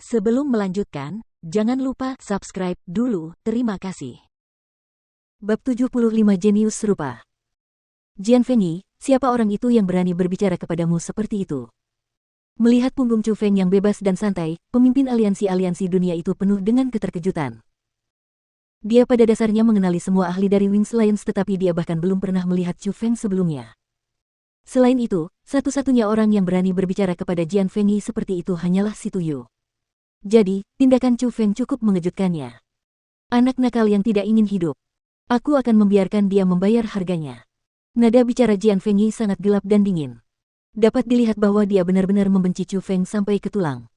Sebelum melanjutkan, jangan lupa subscribe dulu, terima kasih. Bab 75 Jenius Serupa. Jian Fengyi, siapa orang itu yang berani berbicara kepadamu seperti itu? Melihat punggung Chu Feng yang bebas dan santai, pemimpin aliansi-aliansi dunia itu penuh dengan keterkejutan. Dia pada dasarnya mengenali semua ahli dari Wings Alliance tetapi dia bahkan belum pernah melihat Chu Feng sebelumnya. Selain itu, satu-satunya orang yang berani berbicara kepada Jian Fengyi seperti itu hanyalah si Tuyu. Jadi, tindakan Chu Feng cukup mengejutkannya. Anak nakal yang tidak ingin hidup. Aku akan membiarkan dia membayar harganya. Nada bicara Jian Fengyi sangat gelap dan dingin. Dapat dilihat bahwa dia benar-benar membenci Chu Feng sampai ke tulang.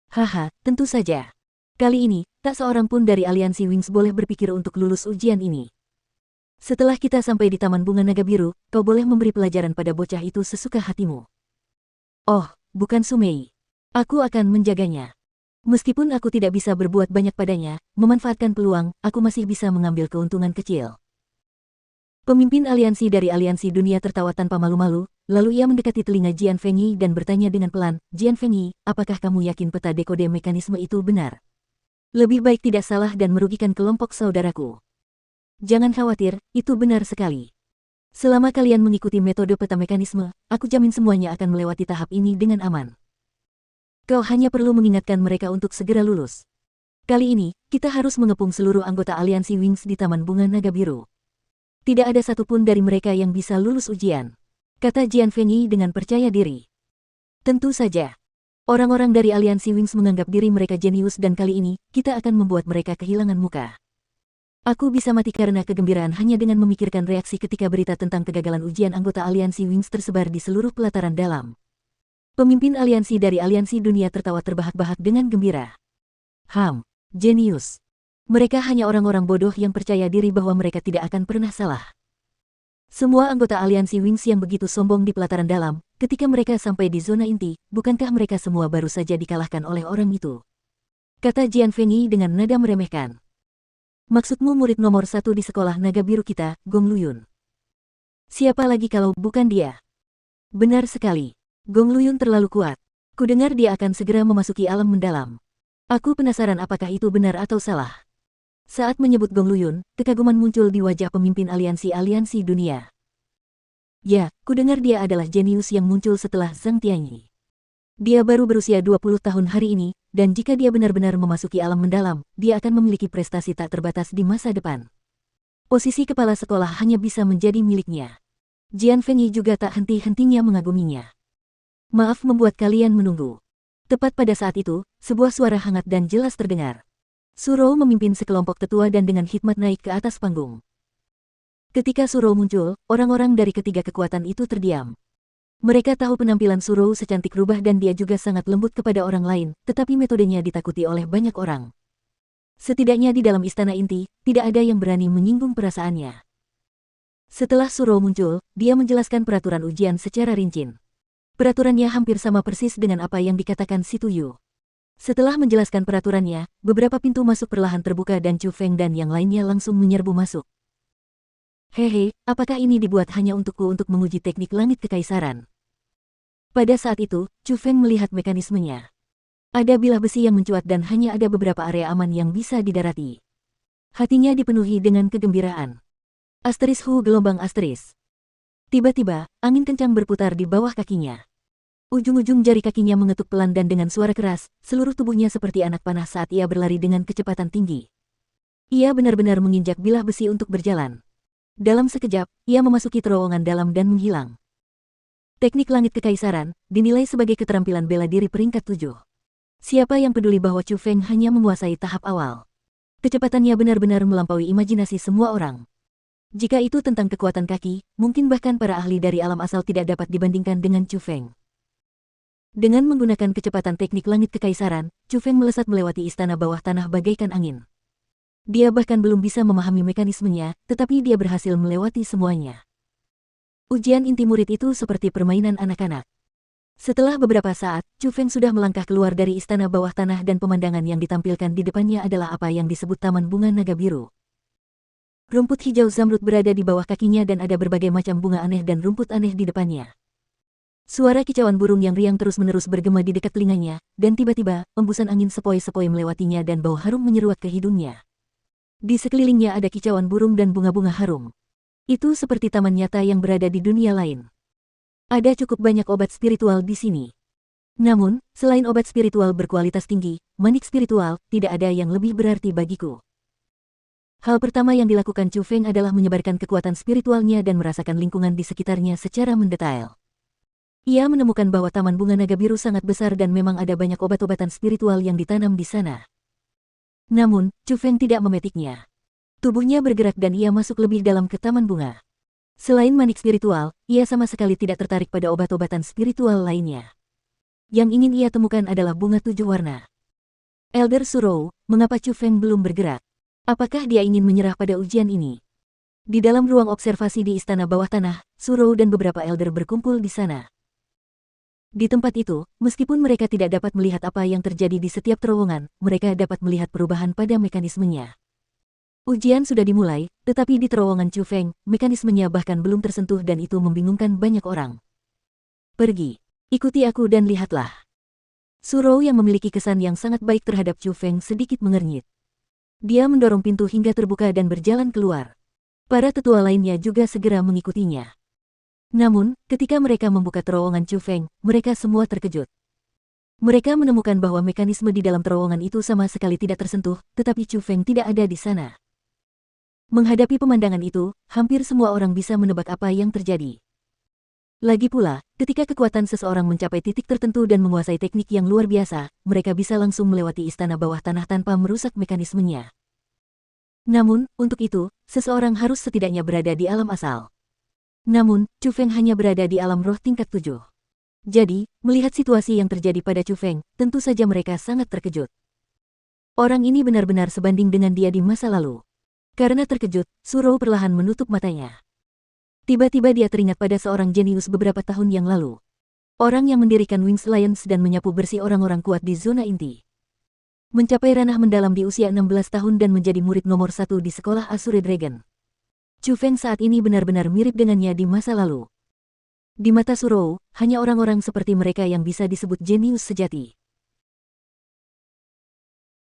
Haha, tentu saja. Kali ini, tak seorang pun dari aliansi Wings boleh berpikir untuk lulus ujian ini. Setelah kita sampai di Taman Bunga Naga Biru, kau boleh memberi pelajaran pada bocah itu sesuka hatimu. Oh, bukan Sumei. Aku akan menjaganya. Meskipun aku tidak bisa berbuat banyak padanya, memanfaatkan peluang, aku masih bisa mengambil keuntungan kecil. Pemimpin aliansi dari aliansi dunia tertawa tanpa malu-malu, lalu ia mendekati telinga Jian Fengyi dan bertanya dengan pelan, Jian Fengyi, apakah kamu yakin peta dekode mekanisme itu benar? Lebih baik tidak salah dan merugikan kelompok saudaraku. Jangan khawatir, itu benar sekali. Selama kalian mengikuti metode peta mekanisme, aku jamin semuanya akan melewati tahap ini dengan aman. Kau hanya perlu mengingatkan mereka untuk segera lulus. Kali ini, kita harus mengepung seluruh anggota aliansi Wings di Taman Bunga Naga Biru. Tidak ada satupun dari mereka yang bisa lulus ujian, kata Jian Fengyi dengan percaya diri. Tentu saja. Orang-orang dari aliansi Wings menganggap diri mereka jenius dan kali ini, kita akan membuat mereka kehilangan muka. Aku bisa mati karena kegembiraan hanya dengan memikirkan reaksi ketika berita tentang kegagalan ujian anggota aliansi Wings tersebar di seluruh pelataran dalam. Pemimpin aliansi dari aliansi dunia tertawa terbahak-bahak dengan gembira. Jenius. Mereka hanya orang-orang bodoh yang percaya diri bahwa mereka tidak akan pernah salah. Semua anggota aliansi Wings yang begitu sombong di pelataran dalam, ketika mereka sampai di zona inti, bukankah mereka semua baru saja dikalahkan oleh orang itu? Kata Jian Fengyi dengan nada meremehkan. Maksudmu murid nomor 1 di sekolah naga biru kita, Gong Luyun. Siapa lagi kalau bukan dia? Benar sekali. Gong Luyun terlalu kuat. Kudengar dia akan segera memasuki alam mendalam. Aku penasaran apakah itu benar atau salah. Saat menyebut Gong Luyun, kekaguman muncul di wajah pemimpin aliansi-aliansi dunia. Ya, kudengar dia adalah jenius yang muncul setelah Zhang Tianyi. Dia baru berusia 20 tahun hari ini, dan jika dia benar-benar memasuki alam mendalam, dia akan memiliki prestasi tak terbatas di masa depan. Posisi kepala sekolah hanya bisa menjadi miliknya. Jian Fengyi juga tak henti-hentinya mengaguminya. Maaf membuat kalian menunggu. Tepat pada saat itu, sebuah suara hangat dan jelas terdengar. Suro memimpin sekelompok tetua dan dengan hikmat naik ke atas panggung. Ketika Suro muncul, orang-orang dari ketiga kekuatan itu terdiam. Mereka tahu penampilan Suro secantik rubah dan dia juga sangat lembut kepada orang lain, tetapi metodenya ditakuti oleh banyak orang. Setidaknya di dalam istana inti, tidak ada yang berani menyinggung perasaannya. Setelah Suro muncul, dia menjelaskan peraturan ujian secara rinci. Peraturannya hampir sama persis dengan apa yang dikatakan si Tuyu. Setelah menjelaskan peraturannya, beberapa pintu masuk perlahan terbuka dan Chu Feng dan yang lainnya langsung menyerbu masuk. Hehe, apakah ini dibuat hanya untukku untuk menguji teknik langit kekaisaran? Pada saat itu, Chu Feng melihat mekanismenya. Ada bilah besi yang mencuat dan hanya ada beberapa area aman yang bisa didarati. Hatinya dipenuhi dengan kegembiraan. Asteris gelombang asteris. Tiba-tiba, angin kencang berputar di bawah kakinya. Ujung-ujung jari kakinya mengetuk pelan dan dengan suara keras, seluruh tubuhnya seperti anak panah saat ia berlari dengan kecepatan tinggi. Ia benar-benar menginjak bilah besi untuk berjalan. Dalam sekejap, ia memasuki terowongan dalam dan menghilang. Teknik langit kekaisaran, dinilai sebagai keterampilan bela diri peringkat 7. Siapa yang peduli bahwa Chu Feng hanya menguasai tahap awal? Kecepatannya benar-benar melampaui imajinasi semua orang. Jika itu tentang kekuatan kaki, mungkin bahkan para ahli dari alam asal tidak dapat dibandingkan dengan Chu Feng. Dengan menggunakan kecepatan teknik langit kekaisaran, Chu Feng melesat melewati istana bawah tanah bagaikan angin. Dia bahkan belum bisa memahami mekanismenya, tetapi dia berhasil melewati semuanya. Ujian inti murid itu seperti permainan anak-anak. Setelah beberapa saat, Chu Feng sudah melangkah keluar dari istana bawah tanah dan pemandangan yang ditampilkan di depannya adalah apa yang disebut Taman Bunga Naga Biru. Rumput hijau zamrud berada di bawah kakinya dan ada berbagai macam bunga aneh dan rumput aneh di depannya. Suara kicauan burung yang riang terus-menerus bergema di dekat telinganya, dan tiba-tiba, embusan angin sepoi-sepoi melewatinya dan bau harum menyeruak ke hidungnya. Di sekelilingnya ada kicauan burung dan bunga-bunga harum. Itu seperti taman nyata yang berada di dunia lain. Ada cukup banyak obat spiritual di sini. Namun, selain obat spiritual berkualitas tinggi, manik spiritual, tidak ada yang lebih berarti bagiku. Hal pertama yang dilakukan Chu Feng adalah menyebarkan kekuatan spiritualnya dan merasakan lingkungan di sekitarnya secara mendetail. Ia menemukan bahwa taman bunga naga biru sangat besar dan memang ada banyak obat-obatan spiritual yang ditanam di sana. Namun, Chu Feng tidak memetiknya. Tubuhnya bergerak dan ia masuk lebih dalam ke taman bunga. Selain manik spiritual, ia sama sekali tidak tertarik pada obat-obatan spiritual lainnya. Yang ingin ia temukan adalah bunga 7 warna. Elder Surou, mengapa Chu Feng belum bergerak? Apakah dia ingin menyerah pada ujian ini? Di dalam ruang observasi di istana bawah tanah, Surou dan beberapa elder berkumpul di sana. Di tempat itu, meskipun mereka tidak dapat melihat apa yang terjadi di setiap terowongan, mereka dapat melihat perubahan pada mekanismenya. Ujian sudah dimulai, tetapi di terowongan Chu Feng, mekanismenya bahkan belum tersentuh dan itu membingungkan banyak orang. Pergi, ikuti aku dan lihatlah. Surou yang memiliki kesan yang sangat baik terhadap Chu Feng sedikit mengernyit. Dia mendorong pintu hingga terbuka dan berjalan keluar. Para tetua lainnya juga segera mengikutinya. Namun, ketika mereka membuka terowongan Chu Feng, mereka semua terkejut. Mereka menemukan bahwa mekanisme di dalam terowongan itu sama sekali tidak tersentuh, tetapi Chu Feng tidak ada di sana. Menghadapi pemandangan itu, hampir semua orang bisa menebak apa yang terjadi. Lagi pula, ketika kekuatan seseorang mencapai titik tertentu dan menguasai teknik yang luar biasa, mereka bisa langsung melewati istana bawah tanah tanpa merusak mekanismenya. Namun, untuk itu, seseorang harus setidaknya berada di alam asal. Namun, Chu Feng hanya berada di alam roh tingkat 7. Jadi, melihat situasi yang terjadi pada Chu Feng, tentu saja mereka sangat terkejut. Orang ini benar-benar sebanding dengan dia di masa lalu. Karena terkejut, Surou perlahan menutup matanya. Tiba-tiba dia teringat pada seorang jenius beberapa tahun yang lalu. Orang yang mendirikan Wings Alliance dan menyapu bersih orang-orang kuat di zona inti. Mencapai ranah mendalam di usia 16 tahun dan menjadi murid nomor 1 di sekolah Azure Dragon. Chu Feng saat ini benar-benar mirip dengannya di masa lalu. Di mata Surou, hanya orang-orang seperti mereka yang bisa disebut jenius sejati.